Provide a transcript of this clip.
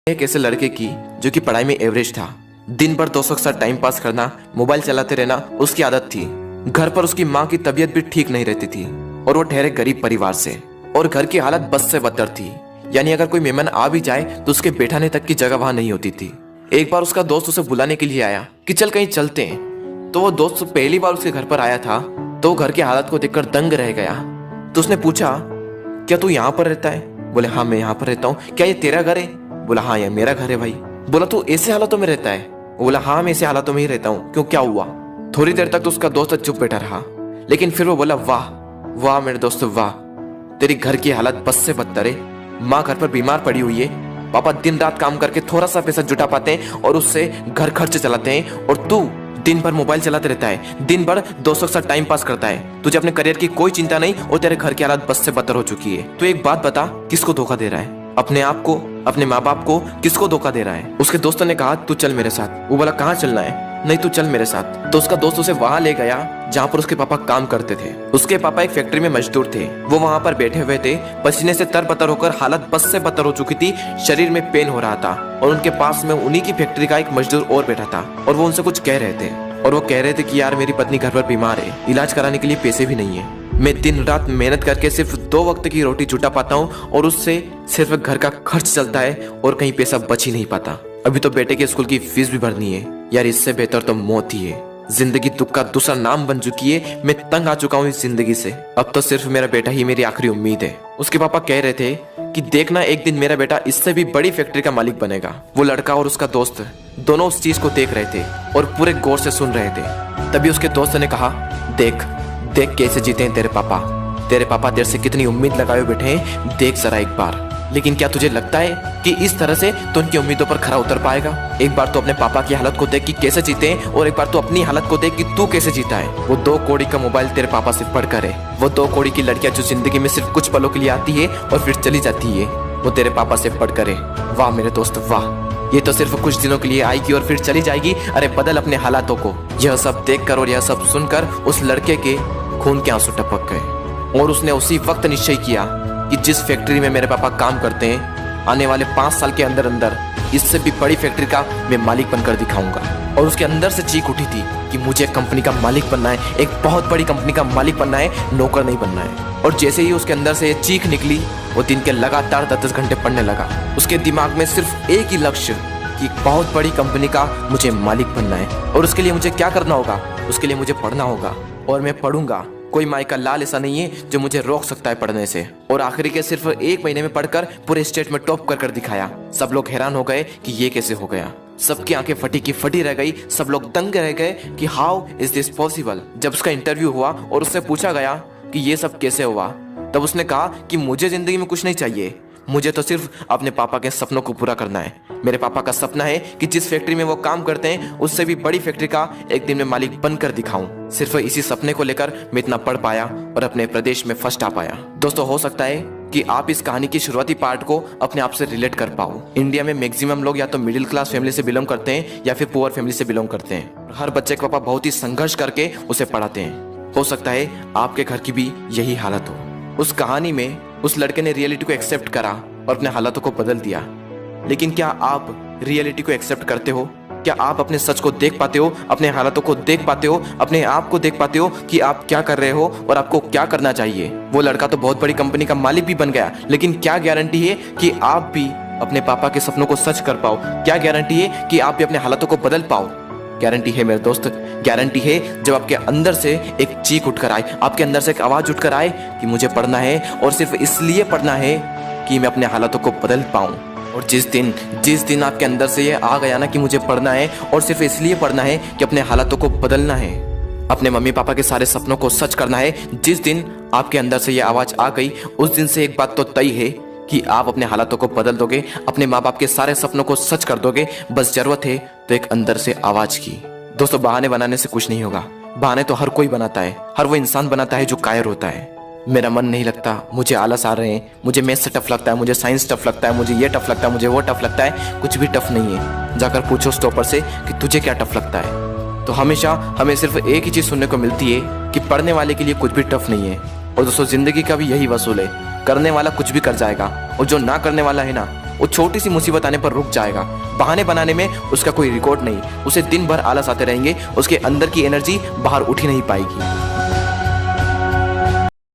एक ऐसे लड़के की जो कि पढ़ाई में एवरेज था। दिन भर दोस्तों के साथ टाइम पास करना, मोबाइल चलाते रहना उसकी आदत थी। घर पर उसकी माँ की तबीयत भी ठीक नहीं रहती थी और वो ठहरे गरीब परिवार से, और घर की हालत बद से बदतर थी। यानी अगर कोई मेहमान आ भी जाए तो उसके बैठाने तक की जगह वहां नहीं होती थी। एक बार उसका दोस्त उसे बुलाने के लिए आया कि चल कहीं चलते हैं। तो वो दोस्त पहली बार उसके घर पर आया था तो घर की हालत को देखकर दंग रह गया। तो उसने पूछा, क्या तू यहाँ पर रहता है? बोले, हाँ मैं यहाँ पर रहता हूँ। क्या ये तेरा घर है? बोला, हाँ ये मेरा घर है भाई। बोला, तू ऐसे हालातों में रहता है? बोला, हाँ मैं ऐसे हालातों में ही रहता हूँ। क्यों, क्या हुआ? थोड़ी देर तक तो उसका दोस्त चुप बैठा रहा, लेकिन फिर वो बोला, वाह वाह मेरे दोस्त वाह, तेरी घर की हालत बस से बदतर है। माँ घर पर बीमार पड़ी हुई है, पापा दिन रात काम करके थोड़ा सा पैसा जुटा पाते हैं और उससे घर खर्च चलाते हैं, और तू दिन भर मोबाइल चलाते रहता है, दिन भर दोस्तों के साथ टाइम पास करता है। तुझे अपने करियर की कोई चिंता नहीं और तेरे घर की हालत बस से बदतर हो चुकी है। तो एक बात बता, किसको धोखा दे रहा है? अपने आप को, अपने माँ बाप को? किसको धोखा दे रहा है? उसके दोस्तों ने कहा, तू चल मेरे साथ। वो बोला, कहाँ चलना है? नहीं तू चल मेरे साथ। तो उसका दोस्त उसे वहां ले गया जहाँ पर उसके पापा काम करते थे। उसके पापा एक फैक्ट्री में मजदूर थे। वो वहां पर बैठे हुए थे, पसीने से तरबतर होकर हालत बस से बदतर हो चुकी थी, शरीर में पेन हो रहा था, और उनके पास में उन्हीं की फैक्ट्री का एक मजदूर और बैठा था और वो उनसे कुछ कह रहे थे। और वो कह रहे थे कि यार मेरी पत्नी घर पर बीमार है, इलाज कराने के लिए पैसे भी नहीं है। मैं दिन रात मेहनत करके सिर्फ 2 वक्त की रोटी जुटा पाता हूँ और उससे सिर्फ घर का खर्च चलता है और कहीं पैसा बच ही नहीं पाता। अभी तो बेटे के स्कूल की फीस भी भरनी है। यार इससे बेहतर तो मौत ही है। जिंदगी दुख का दूसरा नाम बन चुकी है। मैं तंग आ चुका हूँ इस जिंदगी से। अब तो सिर्फ मेरा बेटा ही मेरी आखिरी उम्मीद है। उसके पापा कह रहे थे कि देखना एक दिन मेरा बेटा इससे भी बड़ी फैक्ट्री का मालिक बनेगा। वो लड़का और उसका दोस्त दोनों उस चीज को देख रहे थे और पूरे गौर से सुन रहे थे। तभी उसके दोस्त ने कहा, देख देख कैसे जीते हैं तेरे पापा। तेरे पापा तेरे से कितनी उम्मीद लगाए बैठे हैं, देख जरा एक बार। लेकिन क्या तुझे लगता है कि इस तरह से तो उनकी उम्मीदों पर खरा उतर पाएगा? एक बार तो अपने पापा की हालत को देख कि कैसे जीते हैं, और एक बार तो अपनी हालत को देख कि तू कैसे जीता है। वो 2 कौड़ी का मोबाइल तेरे पापा से बढ़कर है। वो 2 कौड़ी की लड़कियां जो जिंदगी में सिर्फ कुछ पलों के लिए आती है और फिर चली जाती है, वो तेरे पापा से बढ़कर है। वाह मेरे दोस्त वाह, ये तो सिर्फ कुछ दिनों के लिए आएगी और फिर चली जाएगी। अरे बदल अपने हालातों को। यह सब देखकर और यह सब सुनकर उस लड़के के खून के आंसू टपक गए, और उसने उसी वक्त निश्चय किया कि जिस फैक्ट्री में मेरे पापा काम करते हैं, आने वाले 5 साल के अंदर अंदर इससे भी बड़ी फैक्ट्री का मैं मालिक बनकर दिखाऊंगा। और उसके अंदर से चीख उठी थी कि मुझे कंपनी का मालिक बनना है, एक बहुत बड़ी कंपनी का मालिक बनना है, नौकर नहीं बनना है। और जैसे ही उसके अंदर से ये चीख निकली, वो दिन के लगातार 10-10 घंटे पढ़ने लगा। उसके दिमाग में सिर्फ एक ही लक्ष्य कि बहुत बड़ी कंपनी का मुझे मालिक बनना है, और उसके लिए मुझे क्या करना होगा? उसके लिए मुझे पढ़ना होगा, और मैं पढ़ूंगा। कोई माई का लाल ऐसा नहीं है जो मुझे रोक सकता है पढ़ने से। और आखिरी के सिर्फ 1 महीने में पढ़कर पूरे स्टेट में टॉप कर दिखाया। सब लोग हैरान हो गए कि ये कैसे हो गया। सबकी आंखें फटी की फटी रह गई। सब लोग दंग रह गए कि हाउ इज दिस पॉसिबल। जब उसका इंटरव्यू हुआ और उससे पूछा गया कि ये सब कैसे हुआ, तब उसने कहा कि मुझे जिंदगी में कुछ नहीं चाहिए, मुझे तो सिर्फ अपने पापा के सपनों को पूरा करना है। मेरे पापा का सपना है कि जिस फैक्ट्री में वो काम करते हैं उससे भी बड़ी फैक्ट्री का एक दिन में मालिक बनकर दिखाऊं। सिर्फ इसी सपने को लेकर मैं इतना पढ़ पाया और अपने प्रदेश में फर्स्ट आ पाया। दोस्तों हो सकता है कि आप इस कहानी की शुरुआती पार्ट को अपने आप से रिलेट कर पाओ। इंडिया में मैक्सिमम लोग या तो मिडिल क्लास फैमिली से बिलोंग करते हैं या फिर पुअर फैमिली से बिलोंग करते हैं। हर बच्चे के पापा बहुत ही संघर्ष करके उसे पढ़ाते हैं। हो सकता है आपके घर की भी यही हालत हो। उस कहानी में उस लड़के ने रियलिटी को एक्सेप्ट करा और अपने हालातों को बदल दिया। लेकिन क्या आप रियलिटी को एक्सेप्ट करते हो? क्या आप अपने सच को देख पाते हो, अपने हालातों को देख पाते हो, अपने आप को देख पाते हो कि आप क्या कर रहे हो और आपको क्या करना चाहिए? वो लड़का तो बहुत बड़ी कंपनी का मालिक भी बन गया, लेकिन क्या गारंटी है कि आप भी अपने पापा के सपनों को सच कर पाओ? क्या गारंटी है कि आप भी अपने हालातों को बदल पाओ? गारंटी है मेरे दोस्त, गारंटी है जब आपके अंदर से एक चीख उठकर आए, आपके अंदर से एक आवाज उठकर आए कि मुझे पढ़ना है, और सिर्फ इसलिए पढ़ना है कि मैं अपने हालातों को बदल पाऊं। और जिस दिन आपके अंदर से ये आ गया ना कि मुझे पढ़ना है और सिर्फ इसलिए पढ़ना है कि अपने हालातों को बदलना है, अपने मम्मी पापा के सारे सपनों को सच करना है, जिस दिन आपके अंदर से ये आवाज आ गई, उस दिन से एक बात तो तय है कि आप अपने हालातों को बदल दोगे, अपने माँ बाप के सारे सपनों को सच कर दोगे। बस जरूरत है तो एक अंदर से आवाज की। दोस्तों बहाने बनाने से कुछ नहीं होगा। बहाने तो हर कोई बनाता है, हर वो इंसान बनाता है जो कायर होता है। मेरा मन नहीं लगता, मुझे आलस आ रहे हैं, मुझे मैथ्स टफ लगता है, मुझे साइंस टफ लगता है, मुझे ये टफ लगता है, मुझे वो टफ लगता है। कुछ भी टफ नहीं है। जाकर पूछो उस टॉपर से कि तुझे क्या टफ लगता है, तो हमेशा हमें सिर्फ एक ही चीज सुनने को मिलती है कि पढ़ने वाले के लिए कुछ भी टफ नहीं है। और दोस्तों जिंदगी का भी यही वसूल है, करने वाला कुछ भी कर जाएगा, और जो ना करने वाला है ना, वो छोटी सी मुसीबत आने पर रुक जाएगा। बहाने बनाने में उसका कोई रिकॉर्ड नहीं, उसे दिन भर आलस आते रहेंगे, उसके अंदर की एनर्जी बाहर उठ ही नहीं पाएगी।